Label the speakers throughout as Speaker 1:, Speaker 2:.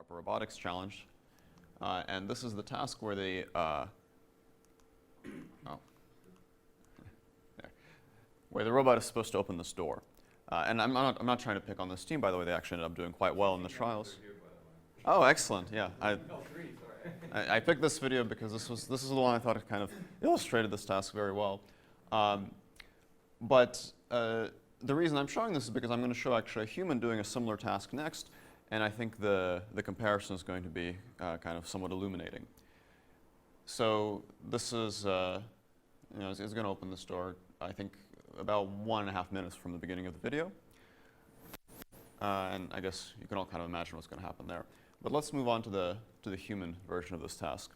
Speaker 1: up a robotics challenge. And this is the task where they, where the robot is supposed to open this door. And I'm not trying to pick on this team, by the way. They actually ended up doing quite well in the trials. Oh, excellent! Yeah, I picked this video because this is the one I thought it kind of illustrated this task very well. But the reason I'm showing this is because I'm going to show actually a human doing a similar task next, and I think the comparison is going to be kind of somewhat illuminating. So this is, it's going to open this door, I think, about 1.5 minutes from the beginning of the video. And I guess you can all kind of imagine what's going to happen there. But let's move on to the human version of this task.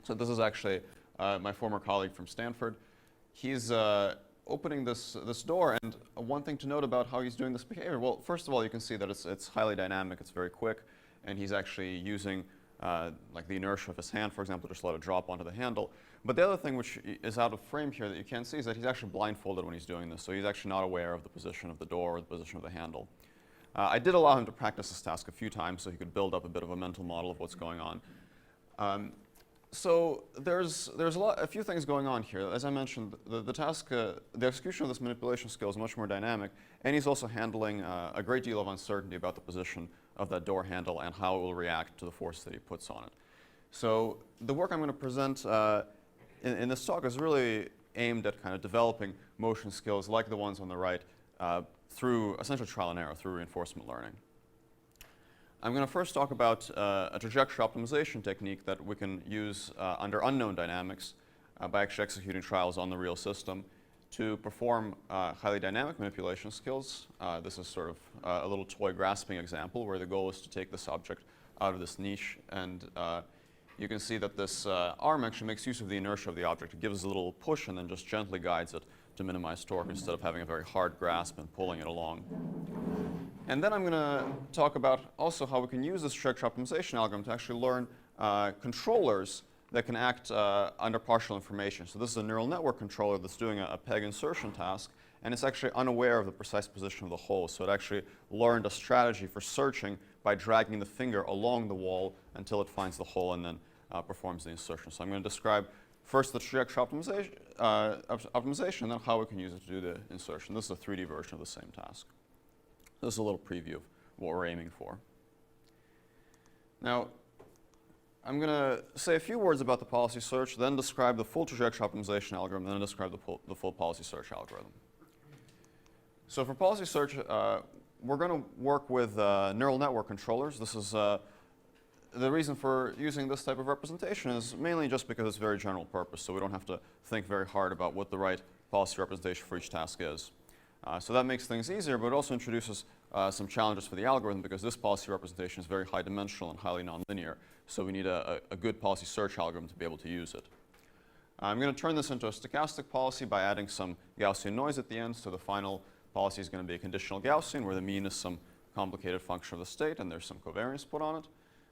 Speaker 1: So this is actually my former colleague from Stanford. He's opening this door, and one thing to note about how he's doing this behavior, well, first of all, you can see that it's highly dynamic, it's very quick, and he's actually using like the inertia of his hand, for example, to just let it drop onto the handle. But the other thing which is out of frame here that you can't see is that he's actually blindfolded when he's doing this, so he's actually not aware of the position of the door or the position of the handle. I did allow him to practice this task a few times so he could build up a bit of a mental model of what's going on. So there's a few things going on here. As I mentioned, the task, the execution of this manipulation skill is much more dynamic, and he's also handling a great deal of uncertainty about the position of that door handle and how it will react to the force that he puts on it. So the work I'm going to present in this talk is really aimed at kind of developing motion skills like the ones on the right through essentially trial and error, through reinforcement learning. I'm going to first talk about a trajectory optimization technique that we can use under unknown dynamics by actually executing trials on the real system to perform highly dynamic manipulation skills. This is sort of a little toy grasping example where the goal is to take this object out of this niche, and you can see that this arm actually makes use of the inertia of the object. It gives a little push and then just gently guides it to minimize torque instead of having a very hard grasp and pulling it along. And then I'm going to talk about also how we can use this trajectory optimization algorithm to actually learn controllers that can act under partial information. So this is a neural network controller that's doing a peg insertion task, and it's actually unaware of the precise position of the hole. So it actually learned a strategy for searching by dragging the finger along the wall until it finds the hole and then performs the insertion. So I'm going to describe first the trajectory optimization and then how we can use it to do the insertion. This is a 3D version of the same task. This is a little preview of what we're aiming for. Now, I'm going to say a few words about the policy search, then describe the full trajectory optimization algorithm, then describe the full policy search algorithm. So for policy search, we're going to work with neural network controllers. This is the reason for using this type of representation is mainly just because it's very general purpose, so we don't have to think very hard about what the right policy representation for each task is. So that makes things easier, but it also introduces some challenges for the algorithm because this policy representation is very high dimensional and highly nonlinear. So we need a good policy search algorithm to be able to use it. I'm going to turn this into a stochastic policy by adding some Gaussian noise at the end. So the final policy is going to be a conditional Gaussian where the mean is some complicated function of the state and there's some covariance put on it.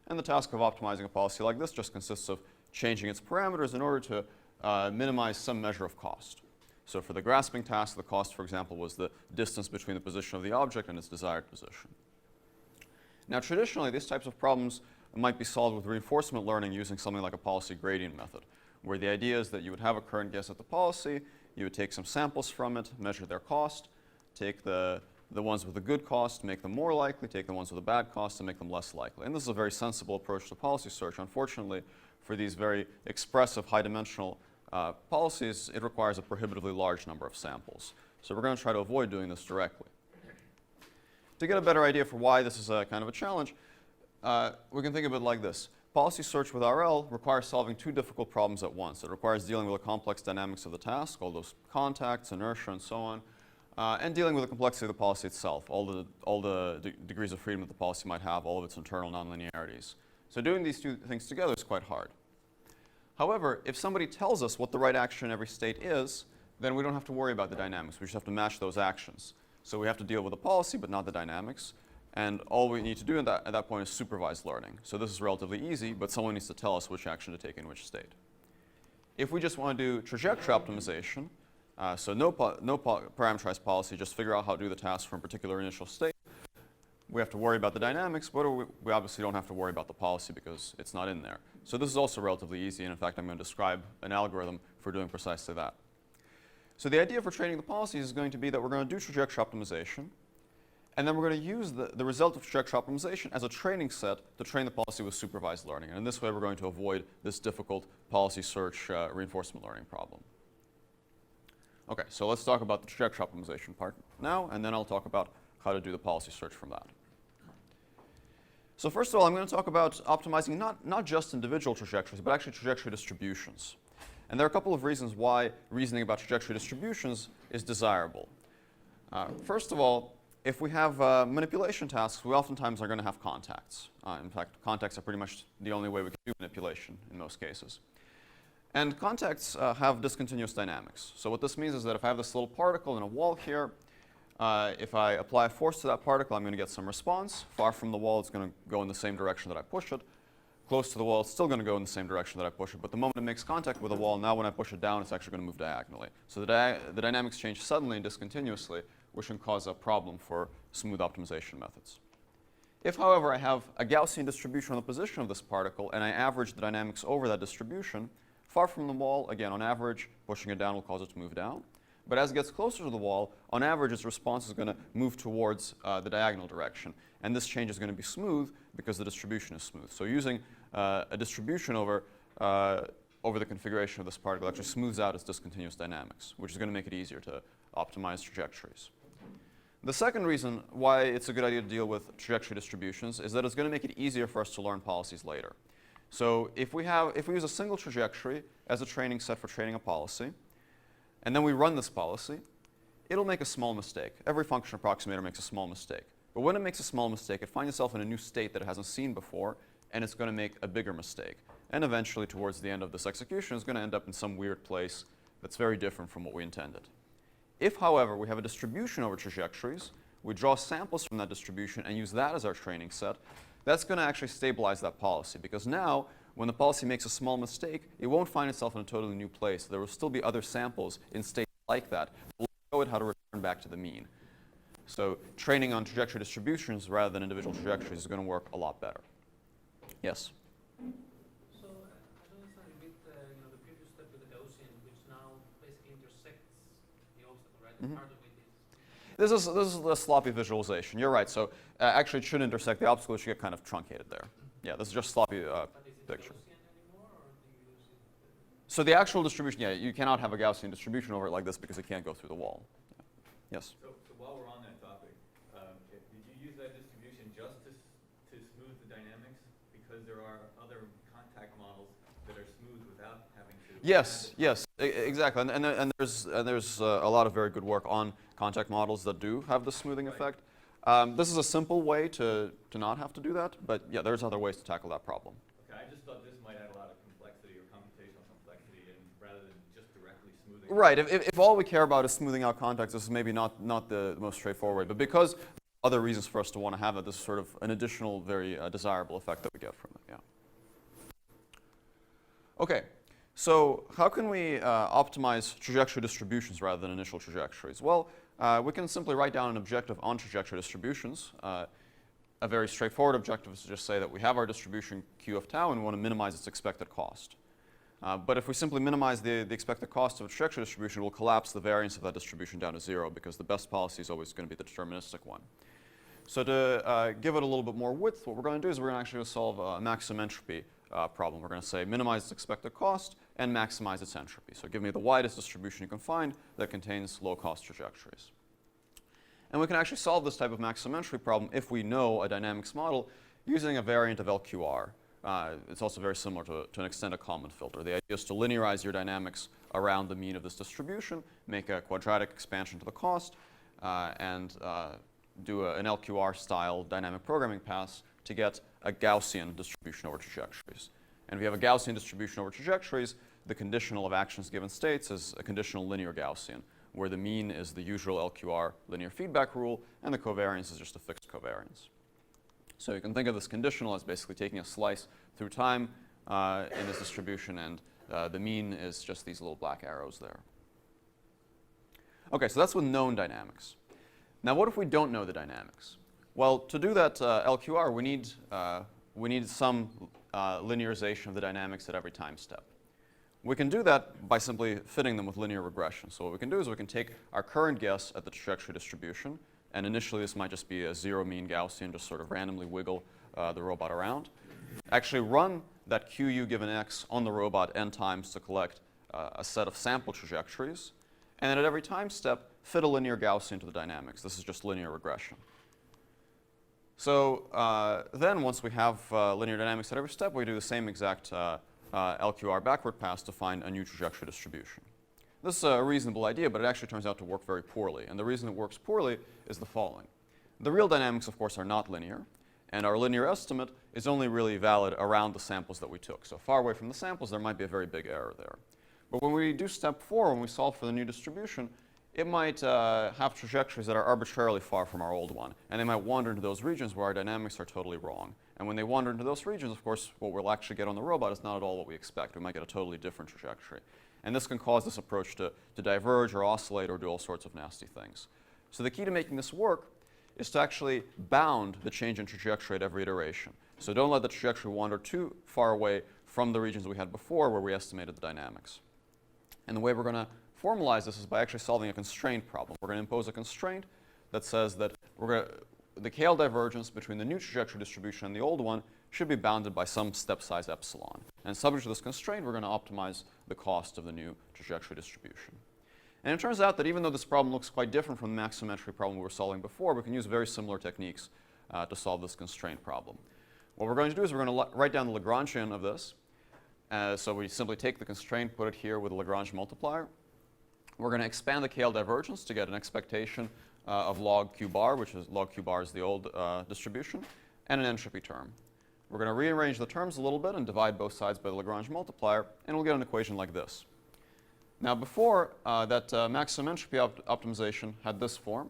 Speaker 1: And the task of optimizing a policy like this just consists of changing its parameters in order to minimize some measure of cost. So for the grasping task, the cost, for example, was the distance between the position of the object and its desired position. Now, traditionally, these types of problems might be solved with reinforcement learning using something like a policy gradient method, where the idea is that you would have a current guess at the policy, you would take some samples from it, measure their cost, take the ones with a good cost, make them more likely, take the ones with a bad cost, and make them less likely. And this is a very sensible approach to policy search. Unfortunately, for these very expressive, high-dimensional policies, it requires a prohibitively large number of samples. So we're going to try to avoid doing this directly. To get a better idea for why this is a kind of a challenge, we can think of it like this. Policy search with RL requires solving two difficult problems at once. It requires dealing with the complex dynamics of the task, all those contacts, inertia, and so on, and dealing with the complexity of the policy itself, all the degrees of freedom that the policy might have, all of its internal nonlinearities. So doing these two things together is quite hard. However, if somebody tells us what the right action in every state is, then we don't have to worry about the dynamics. We just have to match those actions. So we have to deal with the policy, but not the dynamics. And all we need to do at that point is supervised learning. So this is relatively easy, but someone needs to tell us which action to take in which state. If we just want to do trajectory optimization, so no parameterized policy, just figure out how to do the task from a particular initial state, we have to worry about the dynamics, but we obviously don't have to worry about the policy because it's not in there. So this is also relatively easy, and in fact, I'm going to describe an algorithm for doing precisely that. So the idea for training the policies is going to be that we're going to do trajectory optimization, and then we're going to use the result of trajectory optimization as a training set to train the policy with supervised learning. And in this way, we're going to avoid this difficult policy search reinforcement learning problem. Okay, so let's talk about the trajectory optimization part now, and then I'll talk about how to do the policy search from that. So first of all, I'm going to talk about optimizing not just individual trajectories, but actually trajectory distributions. And there are a couple of reasons why reasoning about trajectory distributions is desirable. First of all, if we have manipulation tasks, we oftentimes are going to have contacts. In fact, contacts are pretty much the only way we can do manipulation in most cases. And contacts have discontinuous dynamics. So what this means is that if I have this little particle in a wall here, if I apply a force to that particle, I'm going to get some response. Far from the wall, it's going to go in the same direction that I push it. Close to the wall, it's still going to go in the same direction that I push it. But the moment it makes contact with the wall, now when I push it down, it's actually going to move diagonally. So the dynamics change suddenly and discontinuously, which can cause a problem for smooth optimization methods. If, however, I have a Gaussian distribution on the position of this particle, and I average the dynamics over that distribution, far from the wall, again, on average, pushing it down will cause it to move down. But as it gets closer to the wall, on average, its response is going to move towards the diagonal direction. And this change is going to be smooth because the distribution is smooth. So using a distribution over the configuration of this particle actually smooths out its discontinuous dynamics, which is going to make it easier to optimize trajectories. The second reason why it's a good idea to deal with trajectory distributions is that it's going to make it easier for us to learn policies later. So if we use a single trajectory as a training set for training a policy, and then we run this policy, it'll make a small mistake. Every function approximator makes a small mistake. But when it makes a small mistake, it finds itself in a new state that it hasn't seen before, and it's going to make a bigger mistake. And eventually, towards the end of this execution, it's going to end up in some weird place that's very different from what we intended. If, however, we have a distribution over trajectories, we draw samples from that distribution and use that as our training set, that's going to actually stabilize that policy. Because now, when the policy makes a small mistake, it won't find itself in a totally new place. There will still be other samples in states like that. We'll show it how to return back to the mean. So training on trajectory distributions rather than individual trajectories is going to work a lot better. Yes?
Speaker 2: So I don't understand a bit the previous step with the Gaussian, which now basically intersects the obstacle, right?
Speaker 1: Mm-hmm.
Speaker 2: Part of it is.
Speaker 1: This is a sloppy visualization. You're right. So actually, it should intersect the obstacle. It should get kind of truncated there. Yeah, this is just sloppy picture.
Speaker 2: Gaussian anymore, or do you use it?
Speaker 1: So the actual distribution, yeah, you cannot have a Gaussian distribution over it like this because it can't go through the wall. Yeah. Yes?
Speaker 3: So while we're on that topic, did you use that distribution just to smooth the dynamics? Because there are other contact models that are smooth without having to.
Speaker 1: Yes, exactly. And there's a lot of very good work on contact models that do have the smoothing effect. This is a simple way to not have to do that, but yeah, there's other ways to tackle that problem.
Speaker 3: Okay, I just thought this might add a lot of complexity or computational complexity, and rather than just directly smoothing.
Speaker 1: Right. If all we care about is smoothing out contacts, this is maybe not the most straightforward. But because other reasons for us to want to have it, this is sort of an additional, very desirable effect that we get from it. Yeah. Okay. So how can we optimize trajectory distributions rather than initial trajectories? Well, we can simply write down an objective on trajectory distributions. A very straightforward objective is to just say that we have our distribution Q of tau and we want to minimize its expected cost. But if we simply minimize the expected cost of a trajectory distribution, we'll collapse the variance of that distribution down to 0 because the best policy is always going to be the deterministic one. So to give it a little bit more width, what we're going to do is we're going to actually solve a maximum entropy problem. We're going to say minimize its expected cost and maximize its entropy. So give me the widest distribution you can find that contains low-cost trajectories. And we can actually solve this type of maximum entropy problem if we know a dynamics model using a variant of LQR. It's also very similar to an extended Kalman filter. The idea is to linearize your dynamics around the mean of this distribution, make a quadratic expansion to the cost, and do an LQR-style dynamic programming pass to get a Gaussian distribution over trajectories. And if you have a Gaussian distribution over trajectories, the conditional of actions given states is a conditional linear Gaussian, where the mean is the usual LQR linear feedback rule, and the covariance is just a fixed covariance. So you can think of this conditional as basically taking a slice through time in this distribution, and the mean is just these little black arrows there. Okay, so that's with known dynamics. Now what if we don't know the dynamics? Well, to do that LQR, we need some linearization of the dynamics at every time step. We can do that by simply fitting them with linear regression. So what we can do is we can take our current guess at the trajectory distribution, and initially this might just be a zero mean Gaussian, just sort of randomly wiggle the robot around. Actually run that QU given x on the robot n times to collect a set of sample trajectories, and then at every time step, fit a linear Gaussian to the dynamics. This is just linear regression. So then once we have linear dynamics at every step, we do the same exact LQR backward pass to find a new trajectory distribution. This is a reasonable idea, but it actually turns out to work very poorly. And the reason it works poorly is the following. The real dynamics, of course, are not linear, and our linear estimate is only really valid around the samples that we took. So far away from the samples, there might be a very big error there. But when we do step 4, when we solve for the new distribution, it might have trajectories that are arbitrarily far from our old one, and they might wander into those regions where our dynamics are totally wrong. And when they wander into those regions, of course, what we'll actually get on the robot is not at all what we expect. We might get a totally different trajectory. And this can cause this approach to diverge or oscillate or do all sorts of nasty things. So the key to making this work is to actually bound the change in trajectory at every iteration. So don't let the trajectory wander too far away from the regions we had before where we estimated the dynamics. And the way we're going to formalize this is by actually solving a constraint problem. We're going to impose a constraint that says that the KL divergence between the new trajectory distribution and the old one should be bounded by some step size epsilon. And subject to this constraint, we're going to optimize the cost of the new trajectory distribution. And it turns out that even though this problem looks quite different from the maximum entropy problem we were solving before, we can use very similar techniques to solve this constraint problem. What we're going to do is we're going to write down the Lagrangian of this. So we simply take the constraint, put it here with a Lagrange multiplier. We're going to expand the KL divergence to get an expectation of log Q bar, which is log Q bar is the old distribution, and an entropy term. We're going to rearrange the terms a little bit and divide both sides by the Lagrange multiplier, and we'll get an equation like this. Now before, that maximum entropy optimization had this form.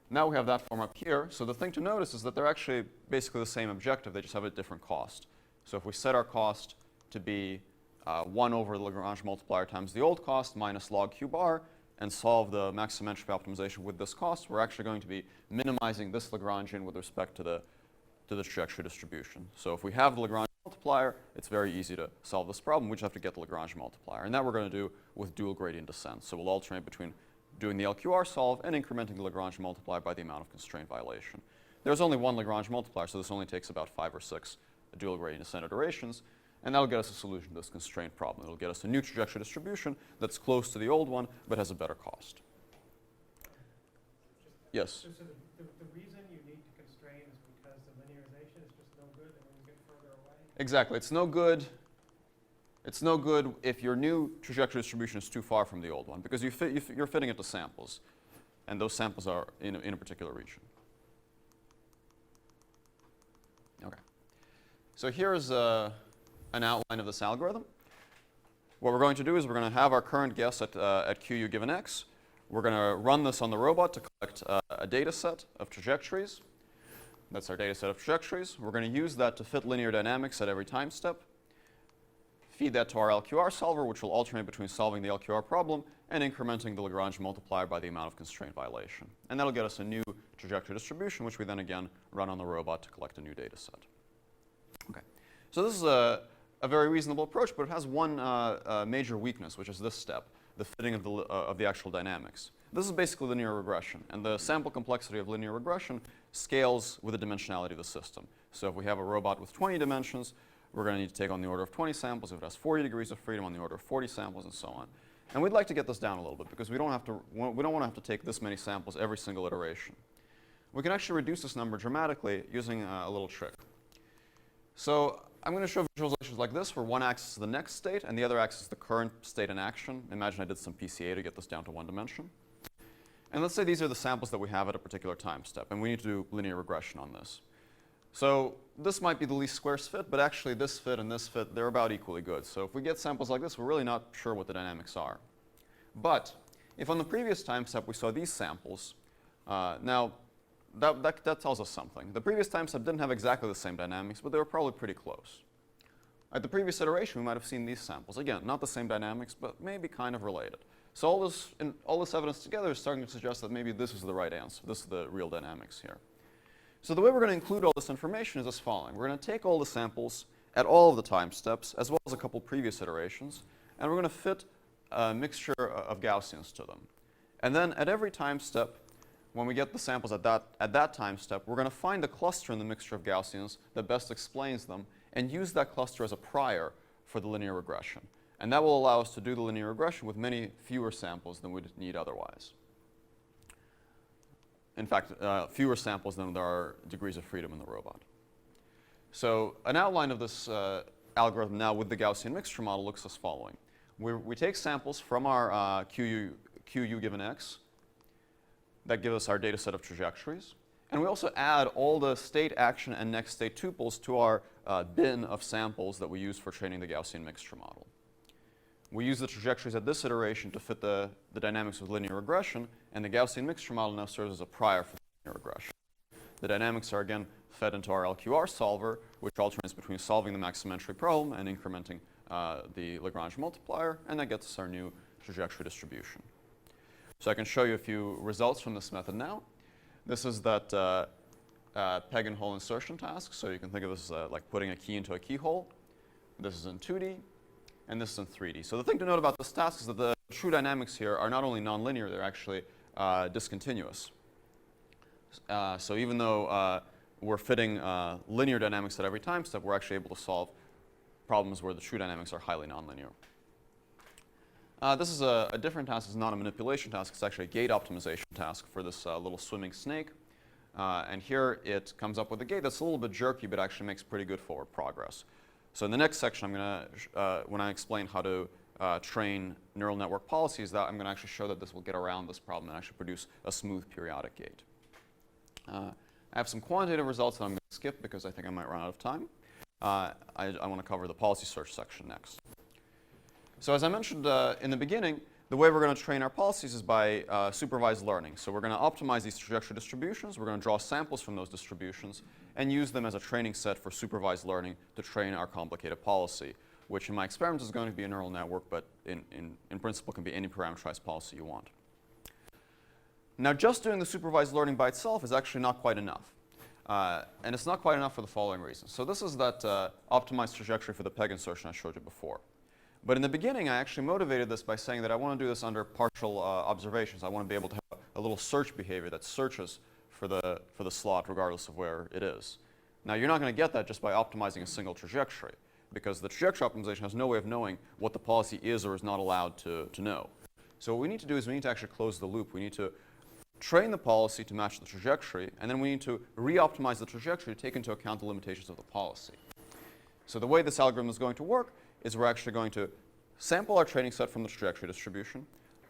Speaker 1: Now we have that form up here. So the thing to notice is that they're actually basically the same objective. They just have a different cost. So if we set our cost to be 1 over the Lagrange multiplier times the old cost minus log Q bar and solve the maximum entropy optimization with this cost, we're actually going to be minimizing this Lagrangian with respect to the trajectory distribution. So if we have the Lagrange multiplier, it's very easy to solve this problem. We just have to get the Lagrange multiplier. And that we're going to do with dual gradient descent. So we'll alternate between doing the LQR solve and incrementing the Lagrange multiplier by the amount of constraint violation. There's only one Lagrange multiplier, so this only takes about 5 or 6 dual gradient descent iterations. And that'll get us a solution to this constraint problem. It'll get us a new trajectory distribution that's close to the old one, but has a better cost. Yes?
Speaker 4: So the reason you need to constrain is because the linearization is just no good, and when you get further away?
Speaker 1: Exactly. It's no good. It's no good if your new trajectory distribution is too far from the old one, because you're fitting it to samples, and those samples are in a particular region. Okay. So here's an outline of this algorithm. What we're going to do is we're going to have our current guess at QU given x. We're going to run this on the robot to collect a data set of trajectories. That's our data set of trajectories. We're going to use that to fit linear dynamics at every time step. Feed that to our LQR solver, which will alternate between solving the LQR problem and incrementing the Lagrange multiplier by the amount of constraint violation. And that'll get us a new trajectory distribution, which we then again run on the robot to collect a new data set. Okay. So this is a very reasonable approach, but it has one major weakness, which is this step, the fitting of the actual dynamics. This is basically linear regression, and the sample complexity of linear regression scales with the dimensionality of the system. So if we have a robot with 20 dimensions, we're going to need to take on the order of 20 samples. If it has 40 degrees of freedom, on the order of 40 samples, and so on. And we'd like to get this down a little bit, because we don't want to have to take this many samples every single iteration. We can actually reduce this number dramatically using a little trick. So I'm going to show visualizations like this, where one axis is the next state, and the other axis is the current state in action. Imagine I did some PCA to get this down to 1 dimension. And let's say these are the samples that we have at a particular time step, and we need to do linear regression on this. So this might be the least squares fit, but actually this fit and this fit, they're about equally good. So if we get samples like this, we're really not sure what the dynamics are. But if on the previous time step we saw these samples, now that tells us something. The previous time step didn't have exactly the same dynamics, but they were probably pretty close. At the previous iteration, we might have seen these samples. Again, not the same dynamics, but maybe kind of related. So all this evidence together is starting to suggest that maybe this is the right answer. This is the real dynamics here. So the way we're going to include all this information is as following. We're going to take all the samples at all of the time steps, as well as a couple previous iterations, and we're going to fit a mixture of Gaussians to them. And then at every time step, when we get the samples at that time step, we're going to find the cluster in the mixture of Gaussians that best explains them and use that cluster as a prior for the linear regression. And that will allow us to do the linear regression with many fewer samples than we'd need otherwise. In fact, fewer samples than there are degrees of freedom in the robot. So an outline of this algorithm now with the Gaussian mixture model looks as following. We take samples from our QU given x that give us our data set of trajectories. And we also add all the state, action, and next state tuples to our bin of samples that we use for training the Gaussian mixture model. We use the trajectories at this iteration to fit the dynamics of linear regression, and the Gaussian mixture model now serves as a prior for linear regression. The dynamics are again fed into our LQR solver, which alternates between solving the maximum entry problem and incrementing the Lagrange multiplier, and that gets us our new trajectory distribution. So I can show you a few results from this method now. This is that peg and hole insertion task, so you can think of this as like putting a key into a keyhole. This is in 2D, and this is in 3D. So the thing to note about this task is that the true dynamics here are not only nonlinear, they're actually discontinuous. So even though we're fitting linear dynamics at every time step, we're actually able to solve problems where the true dynamics are highly nonlinear. This is a different task. It's not a manipulation task. It's actually a gate optimization task for this little swimming snake. And here it comes up with a gate that's a little bit jerky, but actually makes pretty good forward progress. So in the next section, I'm going to, when I explain how to train neural network policies, I'm going to actually show that this will get around this problem and actually produce a smooth periodic gate. I have some quantitative results that I'm going to skip because I think I might run out of time. I want to cover the policy search section next. So as I mentioned in the beginning, the way we're going to train our policies is by supervised learning. So we're going to optimize these trajectory distributions. We're going to draw samples from those distributions and use them as a training set for supervised learning to train our complicated policy, which in my experiments is going to be a neural network, but in principle can be any parameterized policy you want. Now, just doing the supervised learning by itself is actually not quite enough. And it's not quite enough for the following reasons. So this is that optimized trajectory for the peg insertion I showed you before. But in the beginning, I actually motivated this by saying that I want to do this under partial observations. I want to be able to have a little search behavior that searches for the slot regardless of where it is. Now, you're not going to get that just by optimizing a single trajectory, because the trajectory optimization has no way of knowing what the policy is or is not allowed to know. So what we need to do is we need to actually close the loop. We need to train the policy to match the trajectory, and then we need to re-optimize the trajectory to take into account the limitations of the policy. So the way this algorithm is going to work is we're actually going to sample our training set from the trajectory distribution,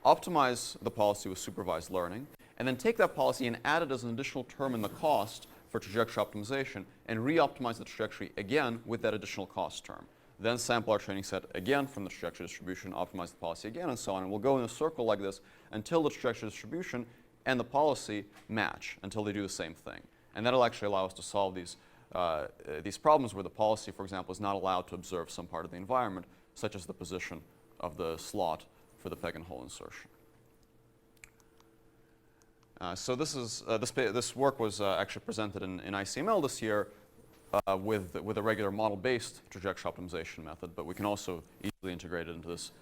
Speaker 1: optimize the policy with supervised learning, and then take that policy and add it as an additional term in the cost for trajectory optimization and re-optimize the trajectory again with that additional cost term. Then sample our training set again from the trajectory distribution, optimize the policy again, and so on. And we'll go in a circle like this until the trajectory distribution and the policy match, until they do the same thing. And that'll actually allow us to solve these problems where the policy, for example, is not allowed to observe some part of the environment, such as the position of the slot for the peg and hole insertion. So this work was actually presented in ICML this year with a regular model-based trajectory optimization method, but we can also easily integrate it into this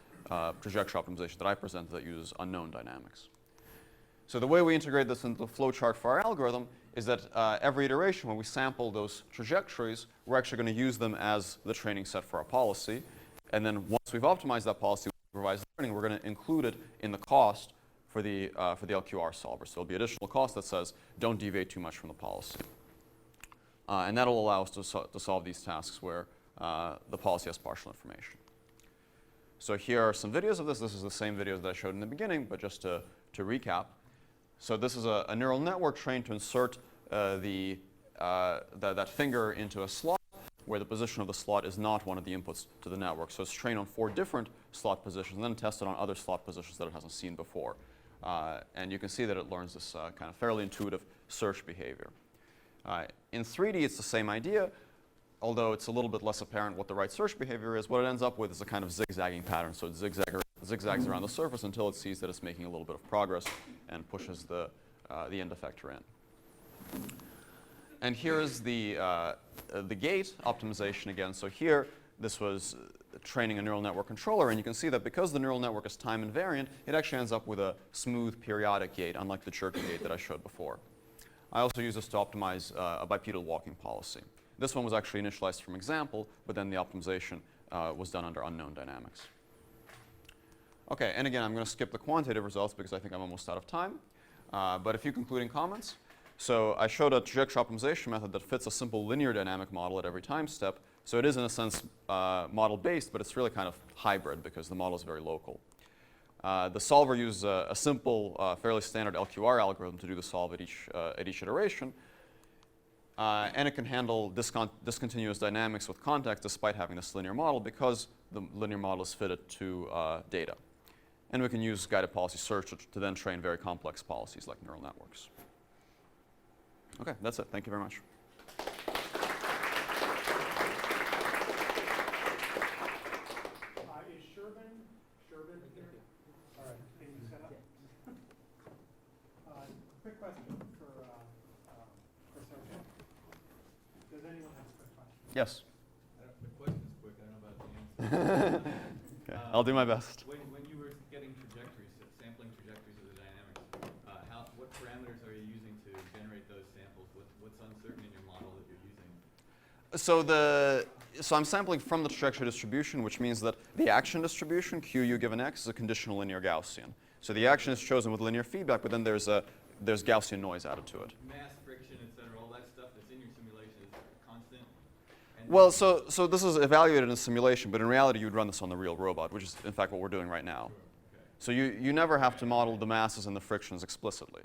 Speaker 1: trajectory optimization that I presented that uses unknown dynamics. So the way we integrate this into the flowchart for our algorithm is that every iteration when we sample those trajectories, we're actually going to use them as the training set for our policy. And then once we've optimized that policy with supervised learning, we're going to include it in the cost for the LQR solver. So there'll be additional cost that says don't deviate too much from the policy. And that'll allow us to solve these tasks where the policy has partial information. So here are some videos of this. This is the same videos that I showed in the beginning, but just to recap. So this is a neural network trained to insert that finger into a slot where the position of the slot is not one of the inputs to the network. So it's trained on 4 different slot positions and then tested on other slot positions that it hasn't seen before. And you can see that it learns this kind of fairly intuitive search behavior. In 3D, it's the same idea, although it's a little bit less apparent what the right search behavior is. What it ends up with is a kind of zigzagging pattern. So it zigzags around the surface until it sees that it's making a little bit of progress and pushes the end effector in. And here is the gate optimization again. So here, this was training a neural network controller, and you can see that because the neural network is time invariant, it actually ends up with a smooth periodic gate, unlike the jerky gate that I showed before. I also use this to optimize a bipedal walking policy. This one was actually initialized from example, but then the optimization was done under unknown dynamics. Okay, and again, I'm going to skip the quantitative results because I think I'm almost out of time. But a few concluding comments. So I showed a trajectory optimization method that fits a simple linear dynamic model at every time step. So it is, in a sense, model-based, but it's really kind of hybrid because the model is very local. The solver uses a simple, fairly standard LQR algorithm to do the solve at each iteration. And it can handle discontinuous dynamics with context despite having this linear model because the linear model is fitted to data. And we can use guided policy search to then train very complex policies like neural networks. Okay, that's it. Thank you very much.
Speaker 4: Is Sherbin here? All right, can you set up? Quick question for Sergey. Does anyone have a quick question?
Speaker 1: Yes.
Speaker 3: The question's quick, I don't know about the answer.
Speaker 1: Okay, I'll do my best.
Speaker 3: When you were getting trajectories, sampling trajectories of the dynamics, what parameters are you using to generate those samples? What's uncertain in your model that you're using?
Speaker 1: So I'm sampling from the trajectory distribution, which means that the action distribution, QU given x, is a conditional linear Gaussian. So the action is chosen with linear feedback, but then there's Gaussian noise added to it.
Speaker 3: Mass, friction, et cetera, all that stuff that's in your simulation is constant? And
Speaker 1: Well, so this is evaluated in simulation, but in reality you would run this on the real robot, which is in fact what we're doing right now.
Speaker 3: Sure, okay.
Speaker 1: So you never have to model the masses and the frictions explicitly.